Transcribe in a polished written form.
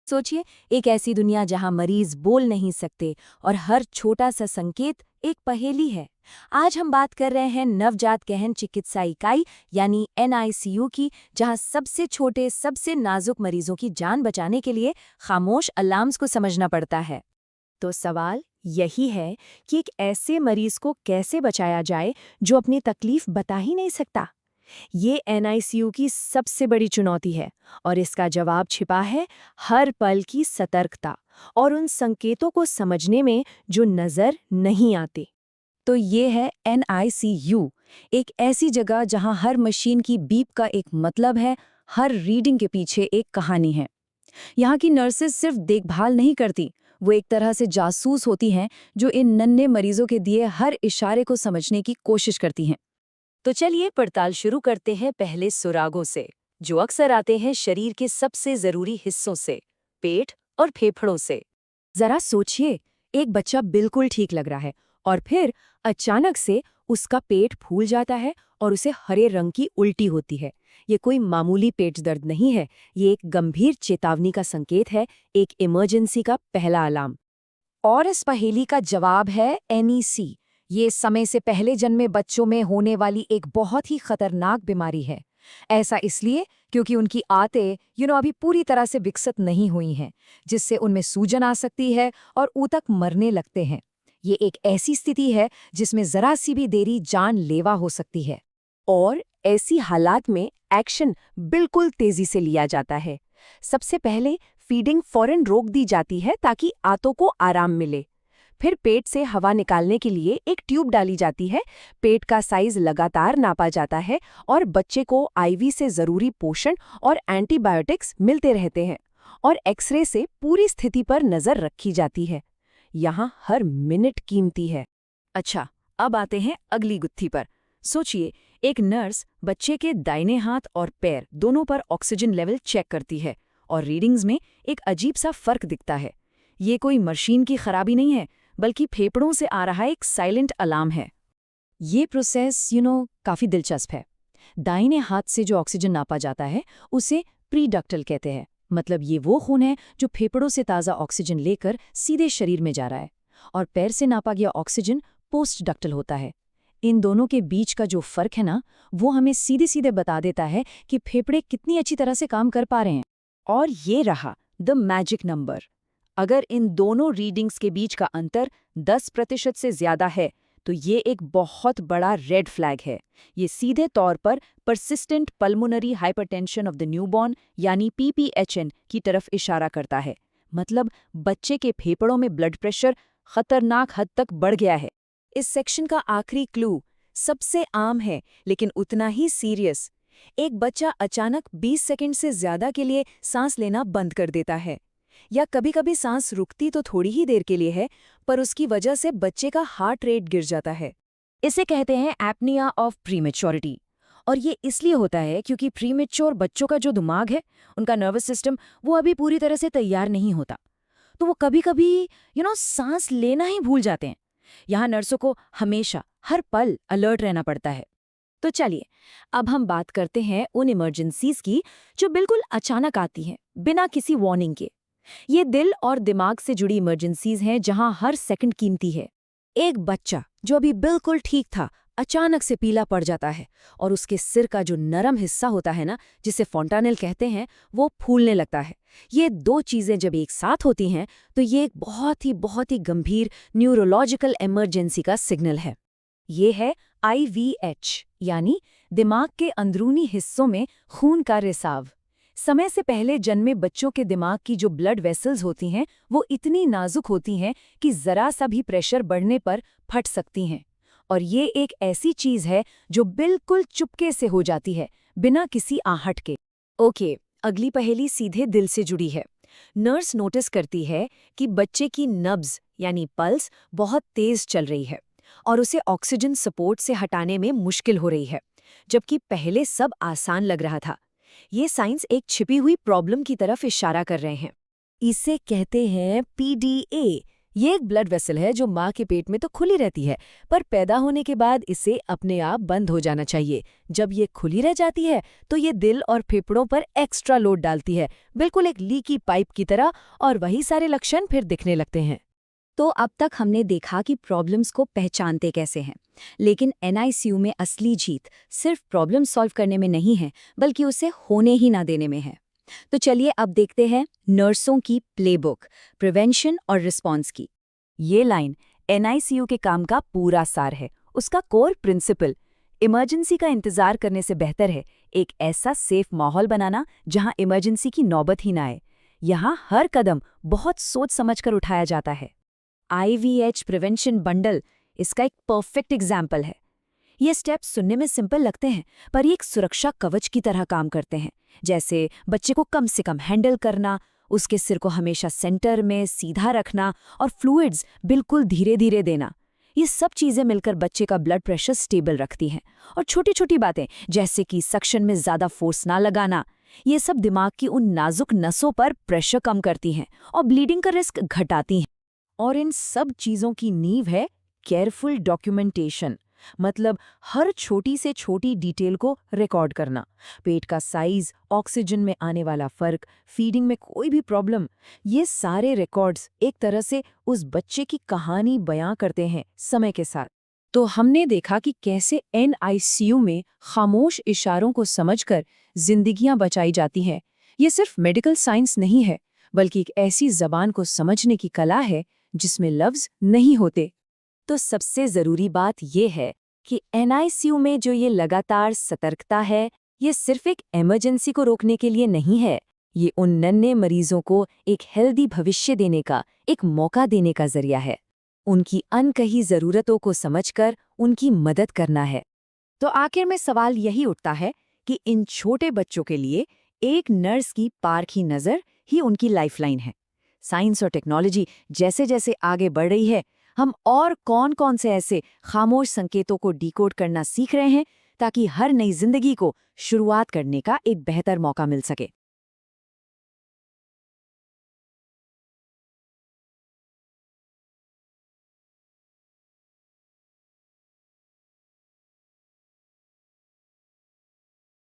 सोचिए, एक ऐसी दुनिया जहां मरीज बोल नहीं सकते और हर छोटा सा संकेत एक पहेली है। आज हम बात कर रहे हैं नवजात गहन चिकित्सा इकाई यानी एनआईसीयू की, जहां सबसे छोटे सबसे नाजुक मरीजों की जान बचाने के लिए खामोश अलार्म्स को समझना पड़ता है। तो सवाल यही है कि एक ऐसे मरीज को कैसे बचाया जाए जो अपनी तकलीफ बता ही नहीं सकता। ये एनआईसीयू की सबसे बड़ी चुनौती है और इसका जवाब छिपा है हर पल की सतर्कता और उन संकेतों को समझने में जो नजर नहीं आते। तो ये है एनआईसीयू, एक ऐसी जगह जहां हर मशीन की बीप का एक मतलब है, हर रीडिंग के पीछे एक कहानी है। यहाँ की नर्सेज सिर्फ देखभाल नहीं करती, वो एक तरह से जासूस होती हैं जो इन नन्हे मरीजों के दिए हर इशारे को समझने की कोशिश करती हैं। तो चलिए पड़ताल शुरू करते हैं पहले सुरागों से, जो अक्सर आते हैं शरीर के सबसे जरूरी हिस्सों से, पेट और फेफड़ों से। जरा सोचिए, एक बच्चा बिल्कुल ठीक लग रहा है और फिर अचानक से उसका पेट फूल जाता है और उसे हरे रंग की उल्टी होती है। ये कोई मामूली पेट दर्द नहीं है, ये एक गंभीर चेतावनी का संकेत है, एक इमरजेंसी का पहला अलार्म। और इस पहेली का जवाब है एनईसी। ये समय से पहले जन्मे बच्चों में होने वाली एक बहुत ही खतरनाक बीमारी है। ऐसा इसलिए क्योंकि उनकी आंतें अभी पूरी तरह से विकसित नहीं हुई हैं, जिससे उनमें सूजन आ सकती है और ऊतक मरने लगते हैं। ये एक ऐसी स्थिति है जिसमें जरा सी भी देरी जानलेवा हो सकती है। और ऐसी हालात में एक्शन बिल्कुल तेजी से लिया जाता है। सबसे पहले फीडिंग फौरन रोक दी जाती है ताकि आंतों को आराम मिले। फिर पेट से हवा निकालने के लिए एक ट्यूब डाली जाती है, पेट का साइज लगातार नापा जाता है और बच्चे को आईवी से जरूरी पोषण और एंटीबायोटिक्स मिलते रहते हैं और एक्सरे से पूरी स्थिति पर नजर रखी जाती है। यहाँ हर मिनट कीमती है। अच्छा, अब आते हैं अगली गुत्थी पर। सोचिए, एक नर्स बच्चे के दाहिने हाथ और पैर दोनों पर ऑक्सीजन लेवल चेक करती है और रीडिंग्स में एक अजीब सा फर्क दिखता है। ये कोई मशीन की खराबी नहीं है, बल्कि फेफड़ों से आ रहा एक साइलेंट अलार्म है। ये प्रोसेस काफ़ी दिलचस्प है। दाहिने हाथ से जो ऑक्सीजन नापा जाता है उसे प्रीडक्टल कहते हैं, मतलब ये वो खून है जो फेफड़ों से ताज़ा ऑक्सीजन लेकर सीधे शरीर में जा रहा है। और पैर से नापा गया ऑक्सीजन पोस्टडक्टल होता है। इन दोनों के बीच का जो फ़र्क है ना, वो हमें सीधे सीधे बता देता है कि फेफड़े कितनी अच्छी तरह से काम कर पा रहे हैं। और ये रहा द मैजिक नंबर। अगर इन दोनों रीडिंग्स के बीच का अंतर 10% से ज्यादा है तो ये एक बहुत बड़ा रेड फ्लैग है। ये सीधे तौर पर persistent pulmonary hypertension of the newborn यानी पीपीएचएन की तरफ इशारा करता है। मतलब बच्चे के फेफड़ों में ब्लड प्रेशर खतरनाक हद तक बढ़ गया है। इस सेक्शन का आखिरी क्लू सबसे आम है लेकिन उतना ही सीरियस। एक बच्चा अचानक 20 सेकंड से ज्यादा के लिए सांस लेना बंद कर देता है, या कभी-कभी सांस रुकती तो थोड़ी ही देर के लिए है, पर उसकी वजह से बच्चे का हार्ट रेट गिर जाता है। इसे कहते हैं एपनिया ऑफ प्रीमेच्योरिटी। और ये इसलिए होता है क्योंकि प्रीमेच्योर बच्चों का जो दिमाग है, उनका नर्वस सिस्टम, वो अभी पूरी तरह से तैयार नहीं होता। तो वो कभी-कभी सांस लेना ही भूल जाते हैं। यहाँ नर्सों को हमेशा हर पल अलर्ट रहना पड़ता है। तो चलिए, अब हम बात करते हैं उन इमरजेंसीज की जो बिल्कुल अचानक आती हैं, बिना किसी वार्निंग के। ये दिल और दिमाग से जुड़ी इमरजेंसीज हैं जहां हर सेकंड कीमती है। एक बच्चा जो अभी बिल्कुल ठीक था अचानक से पीला पड़ जाता है और उसके सिर का जो नरम हिस्सा होता है ना, जिसे फॉन्टानेल कहते हैं, वो फूलने लगता है। ये दो चीजें जब एक साथ होती हैं तो ये एक बहुत ही गंभीर न्यूरोलॉजिकल इमरजेंसी का सिग्नल है। ये है IVH यानी दिमाग के अंदरूनी हिस्सों में खून का रिसाव। समय से पहले जन्मे बच्चों के दिमाग की जो ब्लड वेसल्स होती हैं वो इतनी नाजुक होती हैं कि जरा सा भी प्रेशर बढ़ने पर फट सकती हैं। और ये एक ऐसी चीज है जो बिल्कुल चुपके से हो जाती है, बिना किसी आहट के। ओके, अगली पहेली सीधे दिल से जुड़ी है। नर्स नोटिस करती है कि बच्चे की नब्ज यानी पल्स बहुत तेज चल रही है और उसे ऑक्सीजन सपोर्ट से हटाने में मुश्किल हो रही है, जबकि पहले सब आसान लग रहा था। ये साइंस एक छिपी हुई प्रॉब्लम की तरफ इशारा कर रहे हैं। इसे कहते हैं PDA ये एक ब्लड वेसल है जो माँ के पेट में तो खुली रहती है, पर पैदा होने के बाद इसे अपने आप बंद हो जाना चाहिए। जब ये खुली रह जाती है तो ये दिल और फेफड़ों पर एक्स्ट्रा लोड डालती है, बिल्कुल एक लीकी पाइप की तरह, और वही सारे लक्षण फिर दिखने लगते हैं। तो अब तक हमने देखा कि प्रॉब्लम्स को पहचानते कैसे हैं, लेकिन एनआईसीयू में असली जीत सिर्फ प्रॉब्लम सॉल्व करने में नहीं है, बल्कि उसे होने ही ना देने में है। तो चलिए अब देखते हैं नर्सों की प्लेबुक, प्रिवेंशन और रिस्पॉन्स की। ये लाइन एनआईसीयू के काम का पूरा सार है। उसका कोर प्रिंसिपल इमरजेंसी का इंतजार करने से बेहतर है एक ऐसा सेफ माहौल बनाना जहां इमरजेंसी की नौबत ही ना आए। यहाँ हर कदम बहुत सोच समझकर उठाया जाता है। आईवीएच प्रिवेंशन बंडल इसका एक परफेक्ट एग्जाम्पल है। ये स्टेप्स सुनने में सिंपल लगते हैं, पर ये एक सुरक्षा कवच की तरह काम करते हैं। जैसे बच्चे को कम से कम हैंडल करना, उसके सिर को हमेशा सेंटर में सीधा रखना और फ्लूइड्स बिल्कुल धीरे धीरे देना। ये सब चीज़ें मिलकर बच्चे का ब्लड प्रेशर स्टेबल रखती हैं। और छोटी छोटी बातें जैसे कि सक्शन में ज़्यादा फोर्स ना लगाना, ये सब दिमाग की उन नाजुक नसों पर प्रेशर कम करती हैं और ब्लीडिंग का रिस्क घटाती हैं। और इन सब चीज़ों की नींव है केयरफुल डॉक्यूमेंटेशन, मतलब हर छोटी से छोटी डिटेल को रिकॉर्ड करना। पेट का साइज, ऑक्सीजन में आने वाला फर्क, फीडिंग में कोई भी प्रॉब्लम, ये सारे रिकॉर्ड्स एक तरह से उस बच्चे की कहानी बयां करते हैं समय के साथ। तो हमने देखा कि कैसे एनआईसीयू में खामोश इशारों को समझकर जिंदगियां बचाई जाती हैं। ये सिर्फ मेडिकल साइंस नहीं है, बल्कि एक ऐसी जबान को समझने की कला है जिसमें लफ्ज नहीं होते। तो सबसे जरूरी बात ये है कि एनआईसीयू में जो ये लगातार सतर्कता है, ये सिर्फ एक इमरजेंसी को रोकने के लिए नहीं है। ये उन नन्हे मरीजों को एक हेल्दी भविष्य देने का, एक मौका देने का जरिया है। उनकी अनकही जरूरतों को समझकर उनकी मदद करना है। तो आखिर में सवाल यही उठता है कि इन छोटे बच्चों के लिए एक नर्स की पारखी नज़र ही उनकी लाइफलाइन है। साइंस और टेक्नोलॉजी जैसे जैसे आगे बढ़ रही है, हम और कौन-कौन से ऐसे खामोश संकेतों को डिकोड करना सीख रहे हैं ताकि हर नई जिंदगी को शुरुआत करने का एक बेहतर मौका मिल सके।